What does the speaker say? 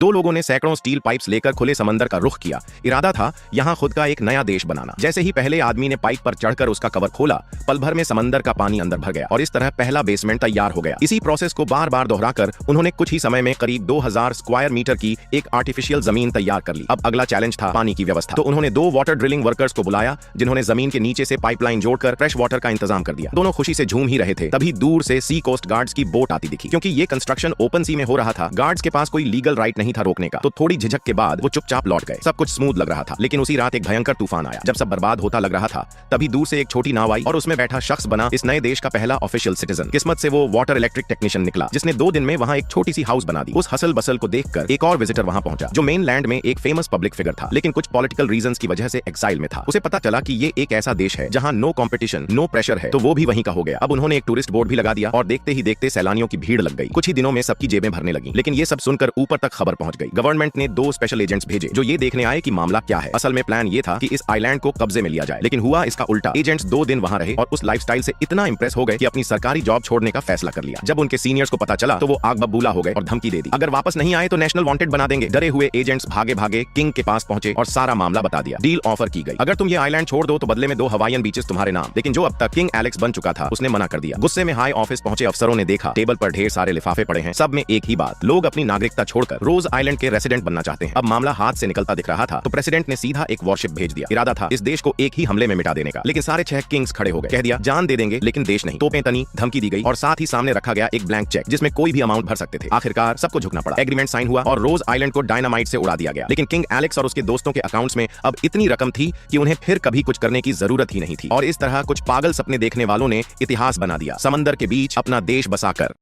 दो लोगों ने सैकड़ों स्टील पाइप्स लेकर खुले समंदर का रुख किया। इरादा था यहाँ खुद का एक नया देश बनाना। जैसे ही पहले आदमी ने पाइप पर चढ़कर उसका कवर खोला, पल भर में समंदर का पानी अंदर भर गया और इस तरह पहला बेसमेंट तैयार हो गया। इसी प्रोसेस को बार बार दोहराकर उन्होंने कुछ ही समय में करीब 2000 स्क्वायर मीटर की एक आर्टिफिशियल जमीन तैयार कर ली। अब अगला चैलेंज था पानी की व्यवस्था। तो उन्होंने 2 वाटर ड्रिलिंग वर्कर्स को बुलाया, जिन्होंने जमीन के नीचे से पाइपलाइन जोड़कर फ्रेश वाटर का इंतजाम कर दिया। दोनों खुशी से झूम ही रहे थे, तभी दूर से सी कोस्ट गार्ड्स की बोट आती दिखी। क्योंकि ये कंस्ट्रक्शन ओपन सी में हो रहा था, गार्ड्स के पास कोई लीगल राइट नहीं था रोकने का। तो थोड़ी झिझक के बाद वो चुपचाप लौट गए। सब कुछ स्मूथ लग रहा था, लेकिन उसी रात एक भयंकर तूफान आया। जब सब बर्बाद होता लग रहा था, तभी दूर से एक छोटी नाव आई और उसमें बैठा शख्स बना इस नए देश का पहला ऑफिशियल सिटीजन। किस्मत से वो वाटर इलेक्ट्रिक टेक्नीशियन निकला, जिसने 2 दिन में वहाँ एक छोटी सी हाउस बना दी। उस हसल बसल को देखकर एक और विजिटर वहाँ पहुंचा, जो मेन लैंड में एक फेमस पब्लिक फिगर था, लेकिन कुछ पॉलिटिकल रीजंस की वजह से एक्साइल में था। उसे पता चला कि ये एक ऐसा देश है जहाँ नो कॉम्पिटिशन, नो प्रेशर है, तो वो भी वहीं का हो गया। अब उन्होंने एक टूरिस्ट बोर्ड भी लगा दिया और देखते ही देखते सैलानियों की भीड़ लग गई। कुछ ही दिनों में सबकी जेबें भरने लगी। लेकिन ये सब सुनकर ऊपर तक खबर पहुंच गई। गवर्नमेंट ने 2 स्पेशल एजेंट्स भेजे, जो ये देखने आए कि मामला क्या है। असल में प्लान ये था कि इस आइलैंड को कब्जे में लिया जाए, लेकिन हुआ इसका उल्टा। एजेंट्स 2 दिन वहां रहे और उस लाइफस्टाइल से इतना इंप्रेस हो गए कि अपनी सरकारी जॉब छोड़ने का फैसला कर लिया। जब उनके सीनियर्स को पता चला तो वो आग बबूला हो गए और धमकी दे दी, अगर वापस नहीं आए तो नेशनल वांटेड बना देंगे। डरे हुए एजेंट्स भागे भागे किंग के पास पहुंचे और सारा मामला बता दिया। डील ऑफर की गई, अगर तुम ये आइलैंड छोड़ दो तो बदले में 2 हवाईयन बीचेस तुम्हारे नाम। लेकिन जो अब तक किंग एलेक्स बन चुका था, उसने मना कर दिया। गुस्से में हाई ऑफिस पहुंचे अफसरों ने देखा, टेबल पर ढेर सारे लिफाफे पड़े हैं, सब में एक ही बात, लोग अपनी नागरिकता छोड़कर रोज आइलैंड के रेसिडेंट बनना चाहते हैं। अब मामला हाथ से निकलता दिख रहा था, तो प्रेसिडेंट ने सीधा एक वॉरशिप भेज दिया। इरादा था इस देश को एक ही हमले में मिटा देने का। लेकिन सारे 6 किंग्स खड़े हो गए। कह दिया जान दे देंगे लेकिन देश नहीं। तोपें तनी, धमकी दी गई और साथ ही सामने रखा गया एक ब्लैंक चेक, जिसमें कोई भी अमाउंट भर सकते थे। आखिरकार सबको झुकना पड़ा। एग्रीमेंट साइन हुआ और रोज आइलैंड को डायनामाइट से उड़ा दिया गया। लेकिन किंग एलेक्स और उसके दोस्तों के अकाउंट्स में अब इतनी रकम थी कि उन्हें फिर कभी कुछ करने की जरूरत ही नहीं थी। और इस तरह कुछ पागल सपने देखने वालों ने इतिहास बना दिया, समंदर के बीच अपना देश बसाकर।